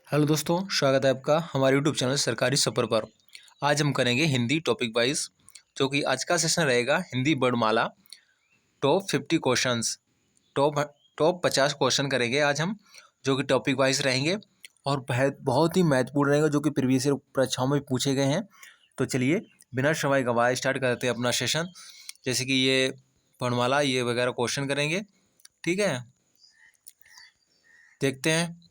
Hello दोस्तों, स्वागत है आपका हमारे यूट्यूब चैनल सरकारी सफ़र पर। आज हम करेंगे हिंदी टॉपिक वाइज, जो कि आज का सेशन रहेगा हिंदी वर्णमाला। Top 50 questions, top top 50 question करेंगे आज हम, जो कि टॉपिक वाइज रहेंगे और बहुत ही महत्वपूर्ण रहेंगे, जो कि प्रीवियस ईयर परीक्षाओं में पूछे गए हैं। तो चलिए बिना समय गंवाए स्टार्ट करते हैं अपना सेशन। जैसे कि ये वर्णमाला ये वगैरह क्वेश्चन करेंगे, ठीक है। देखते हैं,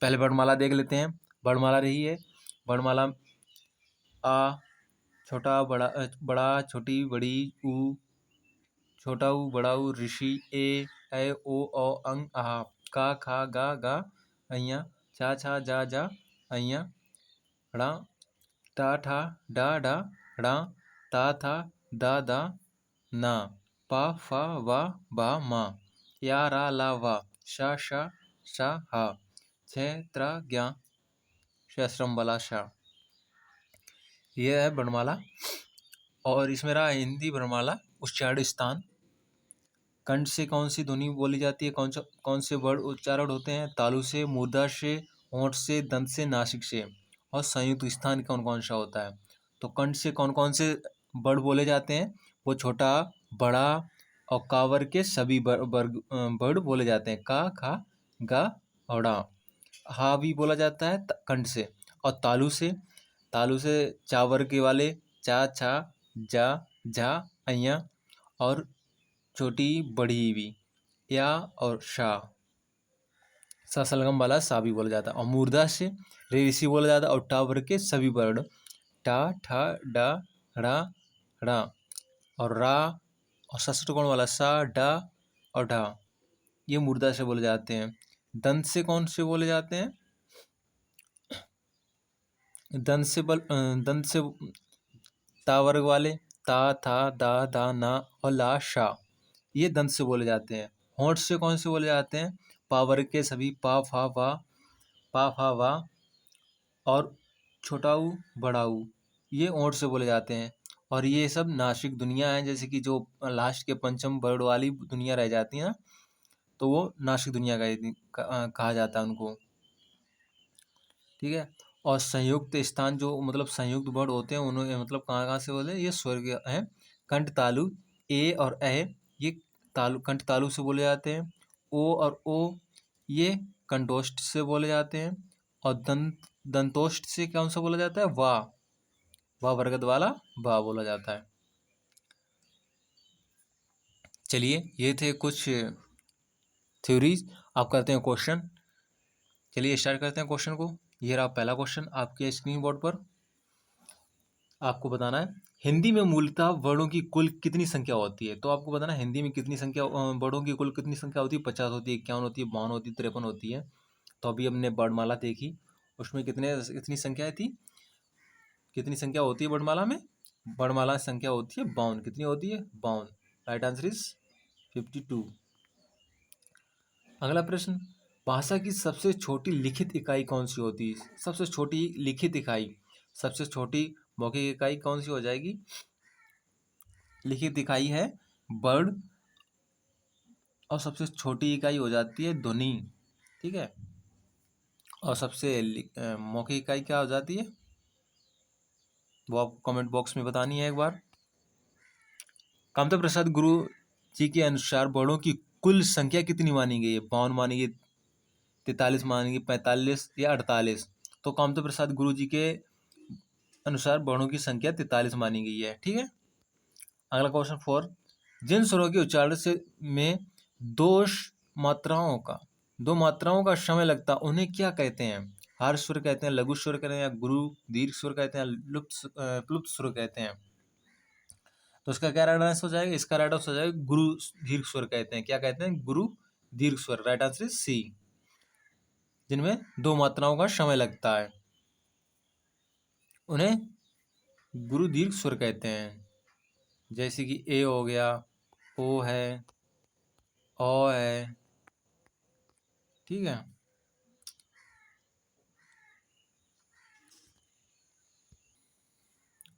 पहले वर्णमाला देख लेते हैं। वर्णमाला रही है वर्णमाला आ, छोटा बड़ा बड़ा छोटी बड़ी ऊ, छोटा ऊ बड़ा ऊ, ऋषि ए ओ अंग आहा, का खा गा अइया, चा छा जा अइया, ड़ा टा ठा डा डा ड़ा, ता था दा ना, पा फा वा बा मा, या रा ला वा, शा हा, छे त्रा ज्ञा, शश्रम बला शा। यह है वर्णमाला। और इसमें रहा हिंदी वर्णमाला उच्चारण स्थान। कंठ से कौन सी ध्वनि बोली जाती है, कौन से वर्ड उच्चारण होते हैं, तालु से, मूर्धा से, होंठ से, दंत से, नासिक से। और संयुक्त स्थान कौन कौन सा होता है। तो कंठ से कौन कौन से वर्ड बोले जाते हैं, वो छोटा, बड़ा और कावर के सभी वर्ड बोले जाते हैं, का खा गा और ड़ा। हा भी बोला जाता है कंठ से। और तालु से चावर के वाले, चा छा जा झा अइया, और छोटी बड़ी भी, या और शाह। सलगम वाला सा भी बोला जाता है। और मूर्धा से रे ऋषि बोला जाता है। और टावर के सभी वर्ण, टा ठा डा ड़ा ड़ा, और रा और सष्टकोण वाला सा डा और ढा, ये मूर्धा से बोले जाते हैं। दंत से कौन से बोले जाते हैं, दंत से ता वर्ग वाले, ता था दा ना और ला शा, ये दंत से बोले जाते हैं। होंठ से कौन से बोले जाते हैं, पा वर्ग के सभी, पा फा वा और छोटा ऊ बड़ा ऊ, ये होंठ से बोले जाते हैं। और ये सब नासिक दुनिया है, जैसे कि जो लास्ट के पंचम वर्ड वाली दुनिया रह जाती है ना, तो वो नासिक दुनिया कहा जाता है उनको, ठीक है। और संयुक्त स्थान जो मतलब संयुक्त वर्ड होते हैं उन्होंने मतलब कहाँ कहाँ से बोले, ये स्वर्ग है। कंठ तालु ए और ए, ये कंठ तालु से बोले जाते हैं। ओ और ओ, ये कंठोष्ठ से बोले जाते हैं। और दंतोष्ठ से कौन सा बोला जाता है, वाह बरगद वाला वाह बोला जाता है। चलिए ये थे कुछ थ्योरीज। आप करते हैं क्वेश्चन। चलिए स्टार्ट करते हैं क्वेश्चन को। ये रहा पहला क्वेश्चन आपके स्क्रीन बोर्ड पर। आपको बताना है हिंदी में मूलतः वर्णों की कुल कितनी संख्या होती है। तो आपको बताना है हिंदी में कितनी संख्या वर्णों की कुल कितनी संख्या होती है। 50 होती है, 51 होती है, 52 होती है, 53 होती है। तो अभी हमने वर्णमाला देखी, उसमें कितनी संख्या थी, कितनी संख्या होती है वर्णमाला में। वर्णमाला संख्या होती है 52। कितनी होती है, 52। Right answer is 52। अगला प्रश्न, भाषा की सबसे छोटी लिखित इकाई कौन सी होती है। सबसे छोटी लिखित इकाई, सबसे छोटी मौखिक इकाई कौन सी हो जाएगी, लिखित इकाई है वर्ड। और सबसे छोटी इकाई हो जाती है ध्वनि, ठीक है। और सबसे मौखिक इकाई क्या हो जाती है, वो आप कमेंट बॉक्स में बतानी है एक बार। कामता प्रसाद गुरु जी के अनुसार वर्णों की कुल संख्या कितनी मानी गई है। 52 मानी गई, 43 मानी गई, 45 या 48। तो कामता प्रसाद गुरु जी के अनुसार वर्णों की संख्या 43 मानी गई है, ठीक है। अगला क्वेश्चन 4, जिन स्वरों के उच्चारण से में दो मात्राओं का समय लगता उन्हें क्या कहते हैं। हर्ष स्वर कहते हैं, लघु स्वर कहते हैं, या गुरु दीर्घ स्वर कहते हैं, प्लुप्त स्वर कहते हैं। तो इसका क्या राइट आंसर हो जाएगा, इसका राइट आंसर हो जाएगा गुरु दीर्घ स्वर कहते हैं। क्या कहते हैं, गुरु दीर्घ स्वर। राइट आंसर इज सी, जिनमें दो मात्राओं का समय लगता है उन्हें गुरु दीर्घ स्वर कहते हैं। जैसे कि ए हो गया, ओ है, ओ है, ठीक है।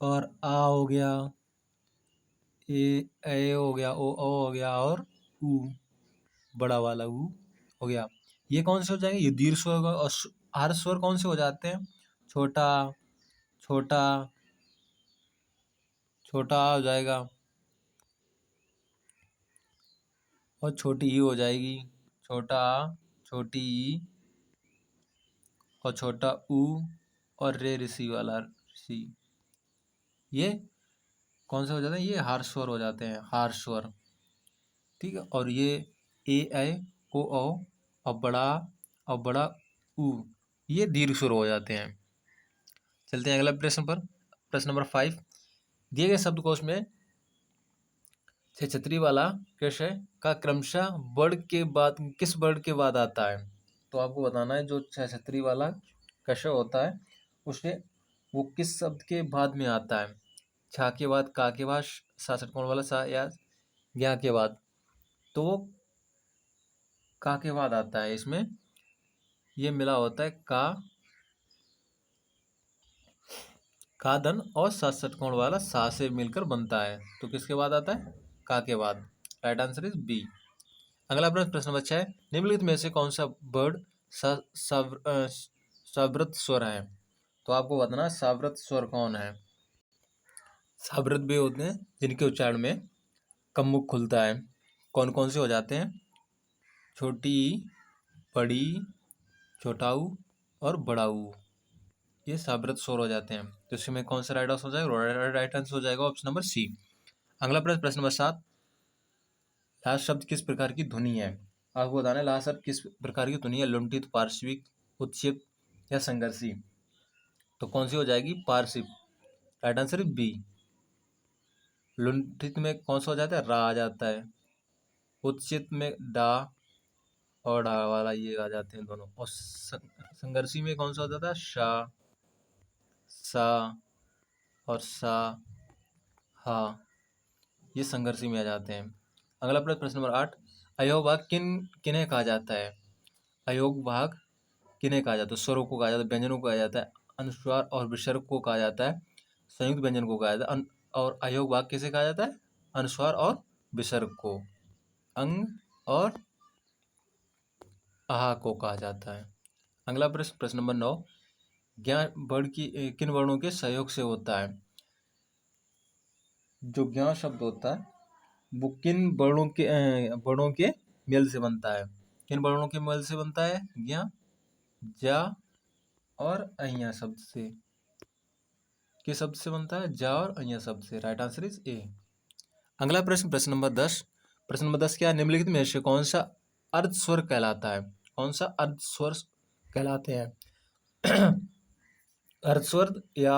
और आ हो गया, ए हो गया, ओ हो गया, और ऊ बड़ा वाला ऊ हो गया। ये कौन से हो जाएंगे, ये दीर्घ स्वर होगा। और हर्ष स्वर कौन से हो जाते हैं? छोटा, छोटा, छोटा हो जाएगा और छोटी ई हो जाएगी। छोटा, छोटी ई और छोटा ऊ और रे ऋषि वाला ऋषि, ये कौन से हो जाते हैं? ये हर्ष स्वर हो जाते हैं, हर्ष स्वर। ठीक है, और ये ए ओ और बड़ा ऊ, ये दीर्घ स्वर हो जाते हैं। चलते हैं अगला प्रश्न पर। प्रश्न नंबर 5, दिए गए शब्दकोश में से छतरी वाला कृषि का क्रमशः वर्ण के बाद किस वर्ण के बाद आता है? तो आपको बताना है जो छतरी वाला कृषि होता है उसे वो किस शब्द के बाद में आता है? छा के बाद, का के बाद, सा षटकोण वाला सा या ज्ञा के बाद? तो वो का के बाद आता है। इसमें ये मिला होता है का धन और सा षटकोण वाला सा से मिलकर बनता है। तो किसके बाद आता है? का के बाद। Right answer is B. अगला प्रश्न नंबर 6, निम्नलिखित में से कौन सा वर्ड सावृत स्वर है? तो आपको बताना सावृत स्वर कौन है। सावृत वे होते हैं जिनके उच्चारण में कम मुख खुलता है। कौन कौन से हो जाते हैं? छोटी, बड़ी, छोटा ऊ और बड़ा ऊ, ये सावृत स्वर हो जाते हैं। तो इसमें कौन सा राइट आंसर हो जाएगा? राइट आंसर हो जाएगा ऑप्शन नंबर सी। अगला प्रश्न नंबर 7, लास्ट शब्द किस प्रकार की ध्वनि है? आपको बताना है लास्ट शब्द किस प्रकार की ध्वनि है। लुंठित, पार्श्विक, उत्क्षेप या संघर्षी? तो कौन सी हो जाएगी? पार्श्विक। Right answer is B. लुंठित में कौन सा हो जाता है? रा आ जाता है। उत्क्षेप में डा और डा वाला ये आ जाते हैं दोनों। और संघर्षी में कौन सा हो जाता है? शा, सा और सा, हा, ये संघर्षी में आ जाते हैं। अगला प्रश्न नंबर 8, अयोग भाग किन्हें कहा जाता है? अयोग भाग किन्हें कहा जाता है? स्वरों को कहा जाता है, व्यंजनों को कहा जाता है, अनुस्वार और विसर्ग को कहा जाता है, संयुक्त व्यंजन को कहा जाता है। और अयोग भाग किसे कहा जाता है? अनुस्वार और विसर्ग को, अंग और आहा को कहा जाता है। अगला प्रश्न नंबर 9, ज्ञान वर्ण की किन वर्णों के सहयोग से होता है? जो ज्ञान शब्द होता है वो किन वर्णों के मेल से बनता है? किन वर्णों के मेल से बनता है? ज्ञा, जा और अइया शब्द से। किस शब्द से बनता है? जा और अइया शब्द से। Right answer is a. अगला प्रश्न नंबर 10। प्रश्न नंबर 10 क्या है? निम्नलिखित में से कौन सा अर्ध स्वर कहलाता है? कौन सा अर्ध स्वर कहलाते हैं? अर्ध स्वर या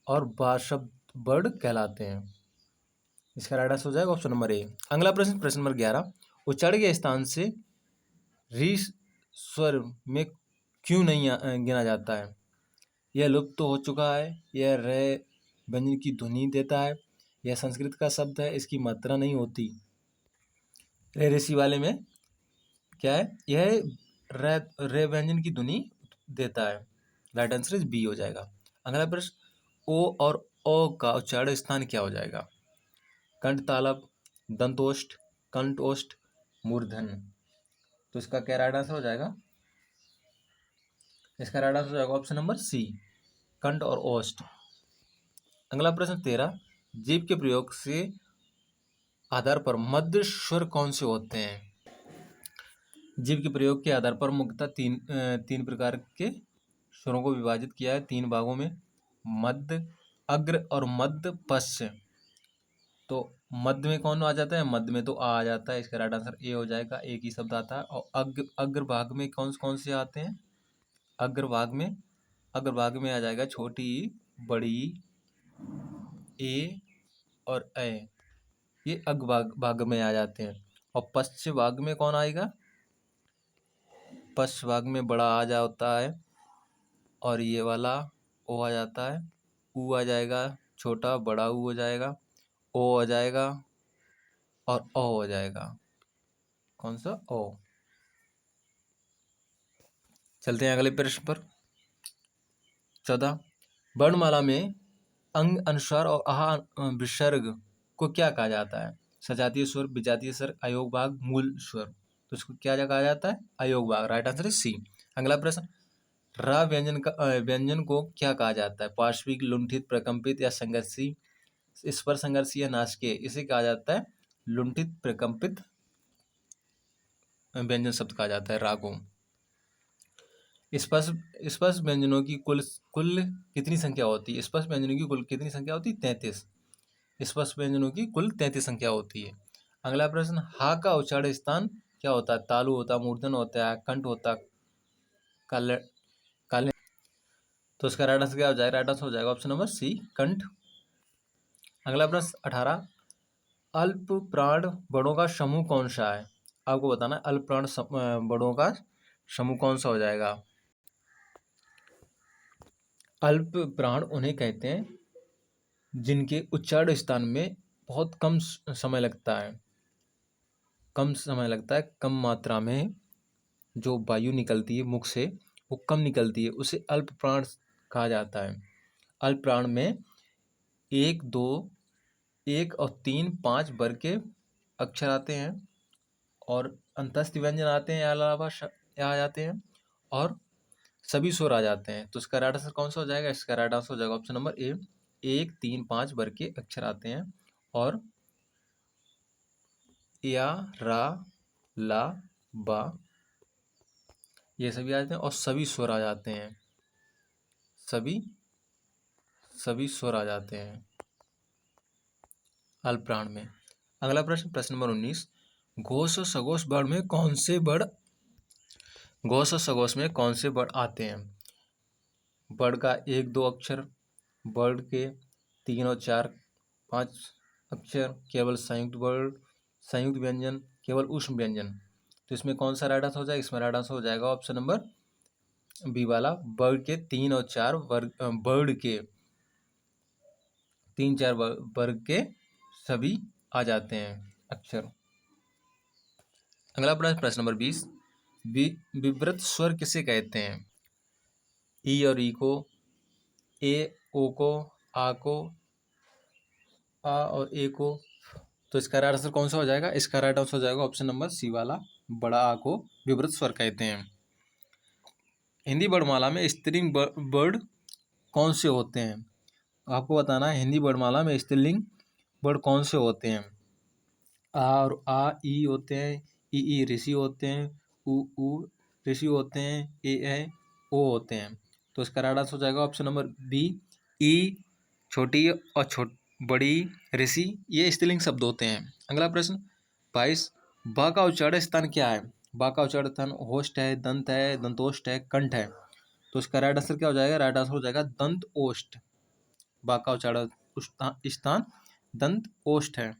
और बा शब्द वर्ड कहलाते हैं। इसका राइट आंसर हो जाएगा ऑप्शन नंबर ए। अगला प्रश्न नंबर 11, उच्चारण के स्थान से री स्वर में क्यों नहीं गिना जाता है? यह लुप्त तो हो चुका है, यह रे व्यंजन की ध्वनि देता है, यह संस्कृत का शब्द है, इसकी मात्रा नहीं होती। रे ऋषि वाले में क्या है? यह रे व्यंजन की ध्वनि देता है। राइट आंसर इज बी हो जाएगा। अगला प्रश्न, ओ और ओ का उच्चारण स्थान क्या हो जाएगा? कंठ तालव, दंतोष्ठ, कंठोष्ठ, मूर्धन। तो इसका क्या राइट आंसर हो जाएगा? इसका राइट आंसर हो जाएगा ऑप्शन नंबर सी, कंठ और ओष्ठ। अगला प्रश्न 13, जीभ के प्रयोग से आधार पर मध्य स्वर कौन से होते हैं? जीभ के प्रयोग के आधार पर मुख्यतः तीन प्रकार के स्वरों को विभाजित किया है 3 भागों में, मध्य, अग्र और मध्य पश्च। तो मध्य में कौन आ जाता है? मध्य में तो आ जाता है। इसका राइट आंसर ए हो जाएगा, एक ही शब्द आता है। और अग्र भाग में कौन से आते हैं? अग्र भाग में आ जाएगा छोटी, बड़ी, ए और ए, ये अग्र भाग में आ जाते हैं। और पश्चिम भाग में कौन आएगा? पश्चिम भाग में बड़ा आ जाता है और ये वाला ओ आ जाता है, ऊ आ जाएगा, छोटा बड़ा ऊ हो जाएगा, ओ हो जाएगा और ओ हो जाएगा। कौन सा? ओ। चलते हैं अगले प्रश्न पर। 14, वर्णमाला में अंग, अनुस्वार और आहा विसर्ग को क्या कहा जाता है? सजातीय स्वर, विजातीय स्वर, अयोग भाग, मूल स्वर। तो इसको क्या कहा जाता है? अयोग भाग। राइट आंसर इज सी, अगला प्रश्न, रा व्यंजन को क्या कहा जाता है? पार्श्विक, लुंठित, प्रकंपित या संघर्षी, स्पर संघर्षी या नासिकीय? इसे कहा जाता है लुंठित प्रकंपित व्यंजन शब्द कहा जाता है रा को। स्पष्ट स्पष्ट व्यंजनों की कुल कुल कितनी संख्या होती है? स्पष्ट व्यंजनों की कुल कितनी संख्या होती है? 33। स्पष्ट व्यंजनों की कुल 33 संख्या होती है। अगला प्रश्न, हा का उच्चारण स्थान क्या होता है? तालु होता है, मूर्धन होता है, कंठ होता है, काले काले। तो इसका राइट आंसर क्या हो जाएगा? राइट आंसर हो जाएगा ऑप्शन नंबर सी, कंठ। अगला प्रश्न 18, अल्प प्राण बड़ों का समूह कौन सा है? आपको बताना है अल्प प्राण बड़ों का समूह कौन सा हो जाएगा। अल्प प्राण उन्हें कहते हैं जिनके उच्चारण स्थान में बहुत कम समय लगता है, कम मात्रा में जो वायु निकलती है मुख से वो कम निकलती है, उसे अल्प प्राण कहा जाता है। अल्प प्राण में 1, 2, 1 और 3, 5 वर्ग के अक्षर आते हैं और अंतस्थ व्यंजन आते हैं, अलावा आ जाते हैं और सभी स्वर आ जाते हैं। तो इसका राइट आंसर कौन सा हो जाएगा? इसका राइट आंसर हो जाएगा ऑप्शन नंबर ए, 1, 3, 5 वर्ग के अक्षर आते हैं और या, रा, ला, बा ये सभी आ जाते हैं और सभी स्वर आ जाते हैं, सभी स्वर आ जाते हैं अल्प प्राण में। अगला प्रश्न, प्रश्न नंबर 19, घोष और सघोष वर्ण में कौन से वर्ण घोष और सघोष में कौन से वर्ण आते हैं? वर्ण का 1, 2 अक्षर, वर्ण के 3 और 4, 5 अक्षर, केवल संयुक्त वर्ण, संयुक्त व्यंजन, केवल ऊष्म व्यंजन। तो इसमें कौन सा राइट आंसर हो जाएगा? इसमें राइट आंसर हो जाएगा ऑप्शन नंबर बी वाला, वर्ण के 3 और 4 वर्ण के 3, 4 वर्ग के सभी आ जाते हैं अक्षर। अगला प्रश्न, प्रश्न नंबर 20, विवृत स्वर किसे कहते हैं? ई और ई को, ए ओ को, आ को, आ और ए को। तो इसका राइट आंसर कौन सा हो जाएगा? इसका राइट आंसर हो जाएगा ऑप्शन नंबर सी वाला, बड़ा आ को विवृत स्वर कहते हैं। हिंदी वर्णमाला में स्त्रीलिंग वर्ण कौन से होते हैं? आपको बताना है हिंदी वर्णमाला में स्त्रीलिंग वर्ण कौन से होते हैं। आ और आ, ई होते हैं, ई ऋषि होते हैं, उ ऋषि होते हैं, ए ओ होते हैं। तो इसका राइट आंसर हो जाएगा ऑप्शन नंबर बी, ई छोटी और बड़ी ऋषि ये स्त्रीलिंग शब्द होते हैं। अगला प्रश्न 22, बा का उच्चारण स्थान क्या है? बा का उच्चारण स्थान होष्ट है, दंत है, दंतोष्ट है, कंठ है। तो इसका राइट आंसर क्या हो जाएगा? राइट आंसर हो जाएगा दंत ओष्ठ। बा का उच्चारण स्थान दंत ओष्ठ है।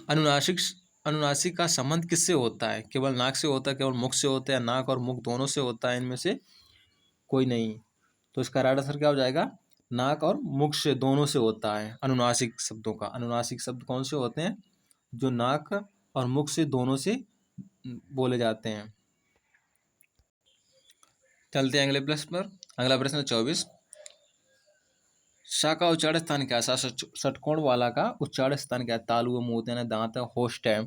अनुनासिक अनुनासिक का संबंध किससे होता है? केवल नाक से होता है, केवल मुख से होता है, नाक और मुख दोनों से होता है, इनमें से कोई नहीं। तो इसका राइट आंसर क्या हो जाएगा? नाक और मुख से दोनों से होता है अनुनासिक शब्दों का। अनुनासिक शब्द कौन से होते हैं? जो नाक और मुख से दोनों से बोले जाते हैं। चलते हैं अगले प्रश्न पर। अगला प्रश्न 24, सा का उच्चारण स्थान क्या है? षटकोण वाला का उच्चारण स्थान क्या है? तालु, मूर्धन है, दांत है, होष्ट है।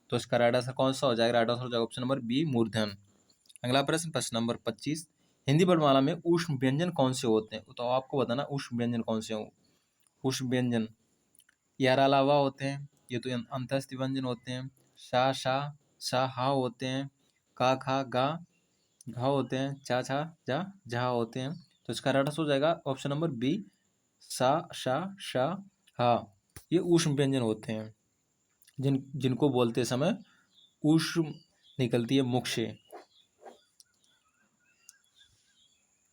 तो इसका राइट आंसर कौन सा हो जाएगा? राइट आंसर हो जाएगा ऑप्शन नंबर बी, मूर्धन। अगला प्रश्न, प्रश्न नंबर 25, हिंदी वर्णमाला में ऊष्म व्यंजन कौन से होते हैं? तो आपको बताना ऊष्म व्यंजन कौन से हो। ऊष्म व्यंजन यार अलावा होते हैं, ये तो अंतस्थ व्यंजन होते हैं। शा, शा, सा, हा होते हैं। का, खा, गा, घा होते हैं। चा, छा, जा, जहा होते हैं। तो इसका राइट आंसर हो जाएगा ऑप्शन नंबर बी, सा, शा, शा, हा। ये ऊष्म व्यंजन होते हैं जिनको बोलते समय ऊष्म निकलती है मुख से।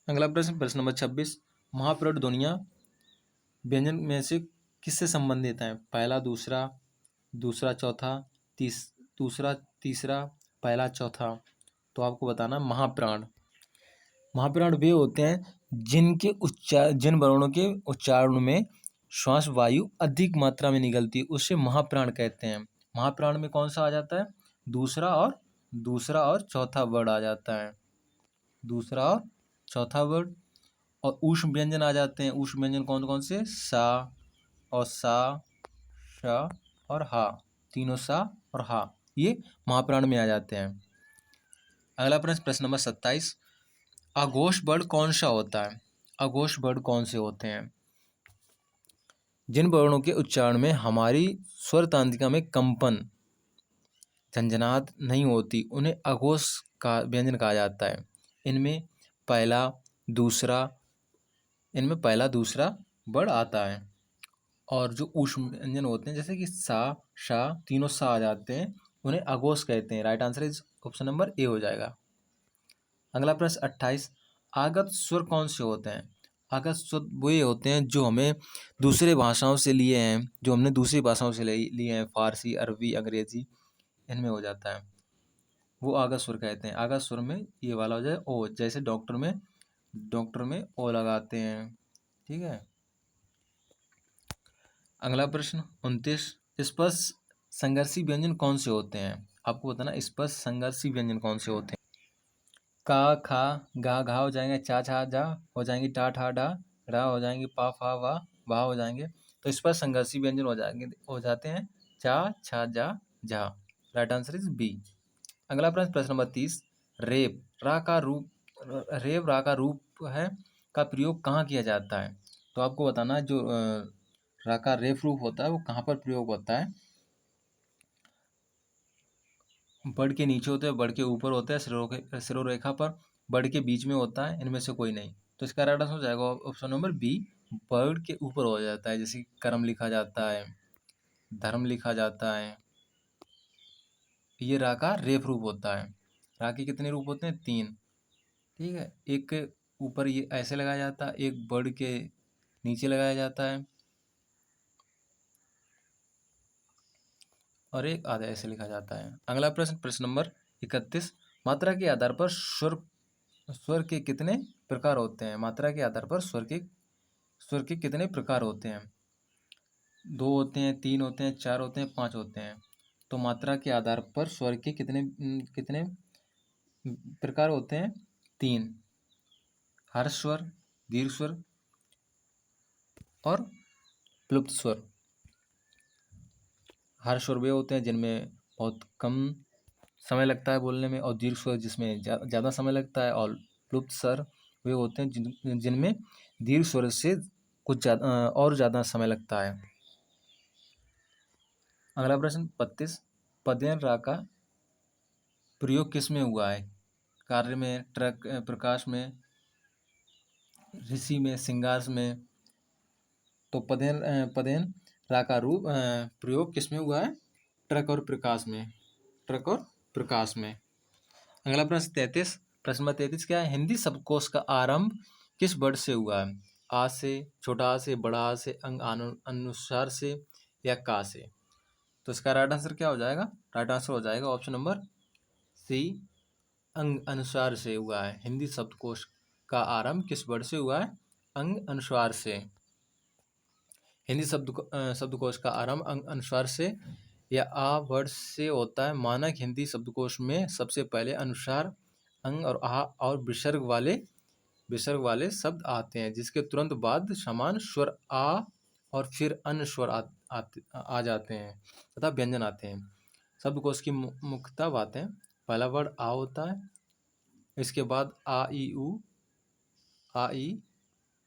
अगला प्रश्न, प्रश्न नंबर 26, महाप्रौढ़ ध्वनियाँ व्यंजन में से किससे संबंधित हैं? पहला, दूसरा, दूसरा, चौथा, दूसरा, तीसरा, पहला, चौथा। तो आपको बताना महाप्राण। महाप्राण वे होते हैं जिन वर्णों के उच्चारण में श्वास वायु अधिक मात्रा में निकलती है, उसे महाप्राण कहते हैं। महाप्राण में कौन सा आ जाता है? दूसरा और चौथा वर्ड आ जाता है। दूसरा और चौथा वर्ड। और ऊष्म व्यंजन आ जाते हैं। ऊष्म व्यंजन कौन कौन से? सा और सा, शा और हा, तीनों सा और हा, ये महाप्राण में आ जाते हैं। अगला प्रश्न, प्रश्न नंबर 27, अघोष वर्ण कौन सा होता है? अघोष वर्ण कौन से होते हैं? जिन वर्णों के उच्चारण में हमारी स्वर तांत्रिका में कंपन, झंझनाहट नहीं होती, उन्हें अघोष का व्यंजन कहा जाता है। इनमें पहला दूसरा इनमें पहला दूसरा वर्ण आता है। और जो ऊष्म व्यंजन होते हैं, जैसे कि सा, शा, तीनों सा आ जाते हैं, उन्हें अघोष कहते हैं। Right answer is option number A हो जाएगा। अगला प्रश्न 28, आगत स्वर कौन से होते हैं? आगत स्वर वो ये होते हैं जो हमें दूसरे भाषाओं से लिए हैं, जो हमने दूसरी भाषाओं से लिए हैं, फारसी, अरबी, अंग्रेजी, इनमें हो जाता है, वो आगत स्वर कहते हैं। आगत स्वर में ये वाला हो जाए ओ, जैसे डॉक्टर में ओ लगाते हैं। ठीक है। अगला प्रश्न 29, स्पर्श संघर्षी व्यंजन कौन से होते हैं? आपको बताना स्पर्श संघर्षी व्यंजन कौन से होते हैं। का, खा, गा, घा हो जाएंगे, चा, छा, जा हो जाएंगी, टा, ठा, डा, रा हो जाएंगे, पा, फा, वा हो जाएंगे। तो स्पर्श संघर्षी व्यंजन हो जाते हैं चा, छा, जा, झा। Right answer is B. अगला प्रश्न, प्रश्न नंबर 30, रेप रा का रूप है का प्रयोग कहाँ किया जाता है? तो आपको बताना जो रा का रेप रूप होता है वो कहाँ पर प्रयोग होता है। बड़ के नीचे होते हैं, बड़ के ऊपर होता है, सिरोरेखा पर, बड़ के बीच में होता है, इनमें से कोई नहीं। तो इसका राइट आंसर हो जाएगा ऑप्शन नंबर बी, बड़ के ऊपर हो जाता है। जैसे कर्म लिखा जाता है, धर्म लिखा जाता है, ये रा का रेफ रूप होता है। रा के कितने रूप होते हैं? 3। ठीक है। एक के ऊपर ये ऐसे लगाया जाता है, एक बड़ के नीचे लगाया जाता है, और एक आधा ऐसे लिखा जाता है। अगला प्रश्न, प्रश्न नंबर 31, मात्रा के आधार पर स्वर के कितने प्रकार होते हैं? मात्रा के आधार पर स्वर के कितने प्रकार होते हैं? 2 होते हैं, 3 होते हैं, 4 होते हैं, 5 होते हैं। तो मात्रा के आधार पर स्वर के कितने प्रकार होते हैं? 3, हर्ष स्वर, दीर्घ स्वर और प्लुप्त स्वर। हर्ष स्वर वे होते हैं जिनमें बहुत कम समय लगता है बोलने में, और दीर्घ स्वर जिसमें ज़्यादा समय लगता है, और प्लुप्त स्वर वे होते हैं जिनमें दीर्घ स्वर से कुछ ज़्यादा समय लगता है। अगला प्रश्न 32, पदेन रा का प्रयोग किस में हुआ है? कार्य में, ट्रक, प्रकाश में, ऋषि में, श्रृंगार में। तो पदेन रा का प्रयोग किस में हुआ है? ट्रक और प्रकाश में। ट्रक और प्रकाश में। अगला प्रश्न 33, प्रश्न नंबर 33 क्या है? हिंदी शब्दकोश का आरंभ किस वर्ड से हुआ है? आ से, छोटा आ से, बड़ा आ से, अंग अनुसार से, या का से? तो इसका राइट आंसर क्या हो जाएगा? राइट आंसर हो जाएगा ऑप्शन नंबर सी, अंग अनुसार से हुआ है। हिंदी शब्दकोश का आरंभ किस वर्ड से हुआ है? अंग अनुस्वार से। हिंदी शब्दकोश का आरंभ अंग अनुस्वार से या आ वर्ड से होता है। मानक हिंदी शब्दकोश में सबसे पहले अनुस्वार, अंग और आ और विसर्ग वाले शब्द आते हैं, जिसके तुरंत बाद समान स्वर आ और फिर अन्य स्वर आ जाते हैं तथा व्यंजन आते हैं। शब्दकोश की मुख्यतः बातें, पहला वर्ड आ होता है, इसके बाद आ ई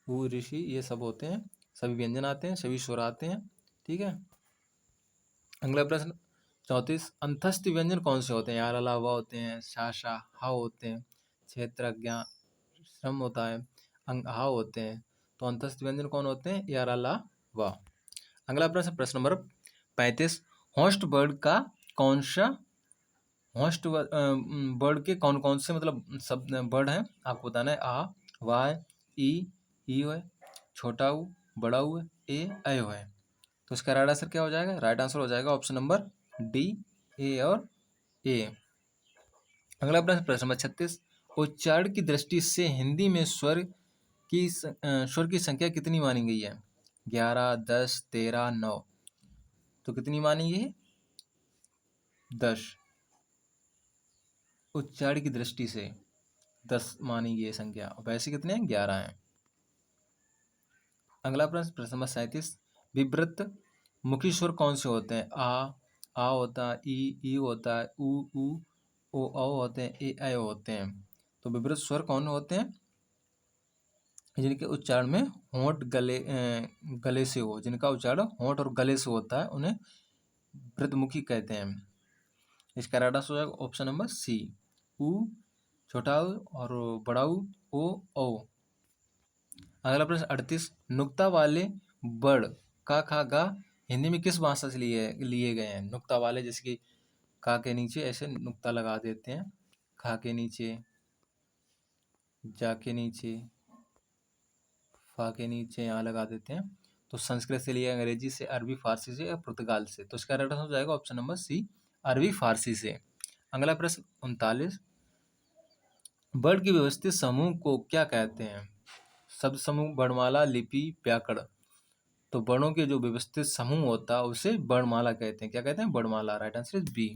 ऊ ऋषि, ये सब होते हैं, सभी व्यंजन आते हैं, सभी स्वर आते हैं। ठीक है। अगला प्रश्न 34, अंतस्थ व्यंजन कौन से होते हैं? यार अला व होते हैं, शा हा होते हैं, क्षेत्र ज्ञा श्रम होता है, अंग हा होते हैं। तो अंतस्थ व्यंजन कौन होते हैं? यार अला व। अगला प्रश्न, प्रश्न नंबर 35, होस्ट वर्ड का कौन सा होस्ट वर्ड के कौन कौन से मतलब शब्द वर्ड हैं? आपको बताना है। आ, वाय, ई है, छोटा ऊ, बड़ा ऊ, ए, अयो है। तो इसका राइट आंसर क्या हो जाएगा? राइट आंसर हो जाएगा ऑप्शन नंबर डी, ए और ए। अगला प्रश्न, प्रश्न नंबर 36, उच्चारण की दृष्टि से हिंदी में स्वर की संख्या कितनी मानी गई है? 11, 10, 13, 9। तो कितनी मानी गई है? 10। उच्चारण की दृष्टि से 10 मानी गई है संख्या, वैसे कितने हैं? 11 हैं। अगला प्रश्न, प्रश्न नंबर 37, विवृत मुखी स्वर कौन से होते हैं? आ होता है, ई होता है, ऊ, ओ औ होते हैं, ए ऐ ओ होते हैं। तो विपरीत स्वर कौन होते हैं? जिनके उच्चारण में होंठ गले से हो, जिनका उच्चारण होंठ और गले से होता है उन्हें वृद्धमुखी कहते हैं। इसका राइट आंसर हो जाएगा ऑप्शन नंबर सी, ऊ, छोटा ऊ और बड़ा ऊ, ओ औ। अगला प्रश्न 38, नुक्ता वाले बड़ का खा गा हिंदी में किस भाषा से लिए गए हैं? नुक्ता वाले जैसे कि का के नीचे ऐसे नुक्ता लगा देते हैं, खा के नीचे, जा के नीचे, फा के नीचे यहाँ लगा देते हैं। तो संस्कृत से लिया, अंग्रेजी से, अरबी फारसी से या पुर्तगाल से। तो इसका राइट आंसर हो जाएगा ऑप्शन नंबर सी, अरबी फारसी से। अगला प्रश्न 39, वर्ड की व्यवस्थित समूह को क्या कहते हैं? शब्द समूह, वर्णमाला, लिपि, व्याकरण। तो वर्णों के जो व्यवस्थित समूह होता है उसे वर्णमाला कहते हैं। क्या कहते हैं? वर्णमाला। Right answer is B.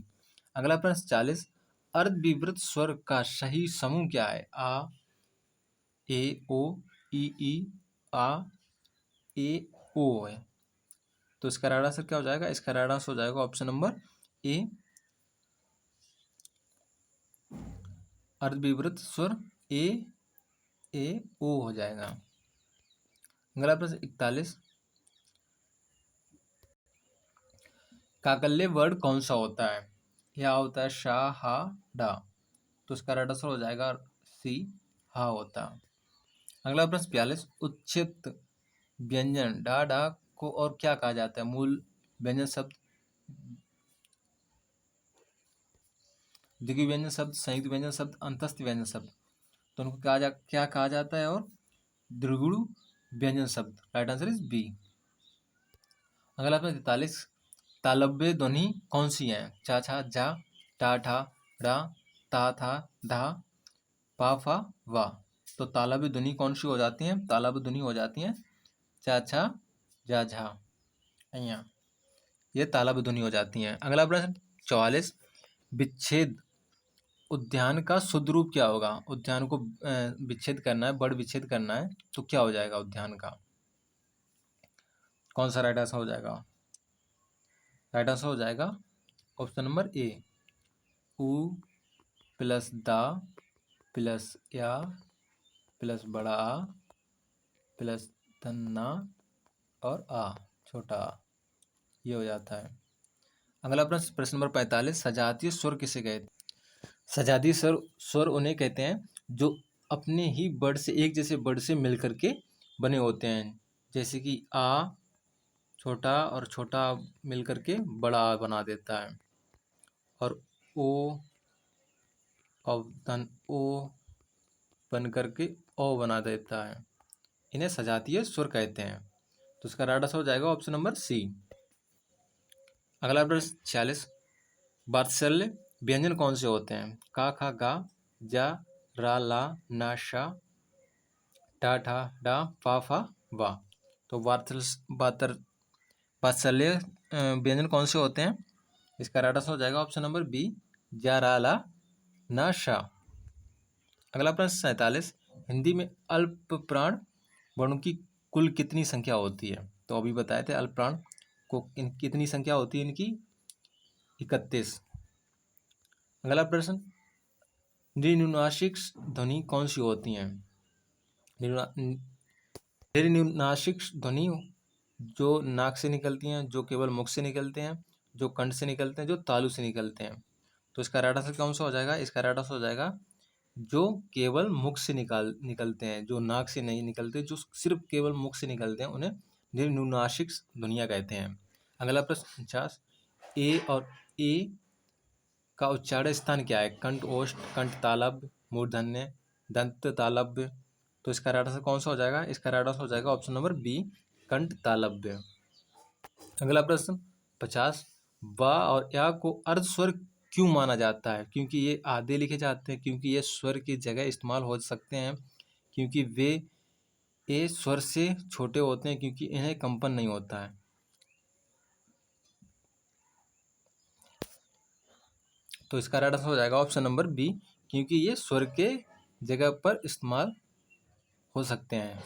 अगला प्रश्न 40, अर्धविवृत स्वर का सही समूह क्या है? आ, ए, ओ, ई, आ, ए, ओ है। तो इसका राइट आंसर क्या हो जाएगा? इसका राइट आंसर हो जाएगा ऑप्शन नंबर ए, अर्धविवृत स्वर ए, ओ हो जाएगा। अगला प्रश्न 41, काकल्य वर्ड कौन सा होता है? या होता है शा, हा, डा। तो इसका राइट आंसर हो जाएगा सी, हा होता। अगला प्रश्न 42, उच्छित व्यंजन डा डा को और क्या कहा जाता है? मूल व्यंजन शब्द, द्विगु व्यंजन शब्द, संयुक्त व्यंजन शब्द, अंतस्थ व्यंजन शब्द। तो उनको क्या कहा जाता है? और द्विगु व्यंजन शब्द। Right answer is B. अगला प्रश्न 43, तालव्य ध्वनि कौन सी है? चा छा, जा, टा ठा, डा, ता था, धा, पा फा, वा। तो तालव्य ध्वनि कौन सी हो जाती है? तालव्य ध्वनि हो जाती है चा छा, जा झा, अइया। ये तालव्य ध्वनि हो जाती हैं। अगला प्रश्न 44, विच्छेद उद्यान का शुद्ध रूप क्या होगा? उद्यान को विच्छेद करना है, बड़ विच्छेद करना है, तो क्या हो जाएगा उद्यान का? कौन सा राइट आंसर हो जाएगा? राइट आंसर हो जाएगा ऑप्शन नंबर ए, उ प्लस दा प्लस या प्लस बड़ा आ प्लस धन्ना और आ छोटा आ, ये हो जाता है। अगला प्रश्न नंबर 45, सजातीय स्वर किसे कहते हैं? सजातीय स्वर उन्हें कहते हैं जो अपने ही वर्ड से, एक जैसे वर्ड से मिल करके बने होते हैं। जैसे कि आ छोटा और छोटा मिल करके बड़ा आ बना देता है, और ओ और धन ओ बन करके ओ बना देता है। इन्हें सजातीय स्वर कहते हैं। तो इसका राइट आंसर हो जाएगा ऑप्शन नंबर सी। अगला प्रश्न 46, वात्सल्य व्यंजन कौन से होते हैं? का खा गा, जा, रा ला, ना शा, टा ठा, डा, पा फा, वा। तो वात्सल्य व्यंजन कौन से होते हैं? इसका राइट आंसर हो जाएगा ऑप्शन नंबर बी, जा, रा, ला, ना शा। अगला प्रश्न 47, हिंदी में अल्प प्राण वर्णों की कुल कितनी संख्या होती है? तो अभी बताए थे अल्प प्राण को कितनी संख्या होती है इनकी? 31। अगला प्रश्न, निनुनासिक ध्वनि कौन सी होती हैं? निनुनासिक ध्वनि जो नाक से निकलती हैं, जो केवल मुख से निकलते हैं, जो कंठ से निकलते हैं, जो तालू से निकलते हैं। तो इसका राइट आंसर कौन सा हो जाएगा? इसका राइट आंसर हो जाएगा जो केवल मुख से निकलते हैं, जो नाक से नहीं निकलते, जो सिर्फ केवल मुख से निकलते हैं, उन्हें निनुनासिक ध्वनियाँ कहते हैं। अगला प्रश्न 49, ए और ए का उच्चारण स्थान क्या है? कंठ ओष्ठ, कंठ तालव्य, मूर्धन्य, दंत तालव्य। तो इसका राइट आंसर कौन सा हो जाएगा? इसका राइट आंसर हो जाएगा ऑप्शन नंबर बी, कंठ तालव्य। अगला प्रश्न 50, वा और या को अर्ध स्वर क्यों माना जाता है? क्योंकि ये आधे लिखे जाते हैं, क्योंकि ये स्वर की जगह इस्तेमाल हो सकते हैं, क्योंकि वे ए स्वर से छोटे होते हैं, क्योंकि इन्हें कंपन नहीं होता है। तो इसका राइट आंसर हो जाएगा ऑप्शन नंबर बी, क्योंकि ये स्वर के जगह पर इस्तेमाल हो सकते हैं।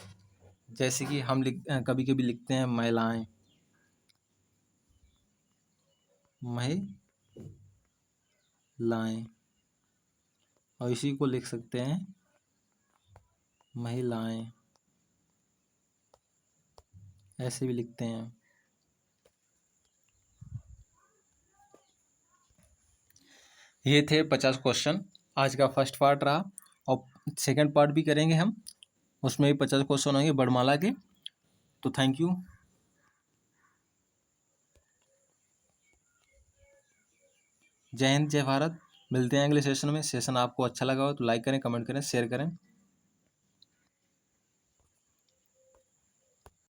जैसे कि हम कभी कभी लिखते हैं महिलाएं, महिलाएं, और इसी को लिख सकते हैं महिलाएं, ऐसे भी लिखते हैं। ये थे 50 क्वेश्चन, आज का फर्स्ट पार्ट रहा, और सेकंड पार्ट भी करेंगे हम, उसमें भी 50 क्वेश्चन होंगे वर्णमाला के। तो थैंक यू। जय हिंद, जय भारत। मिलते हैं अगले सेशन में। सेशन आपको अच्छा लगा हो तो लाइक करें, कमेंट करें, शेयर करें।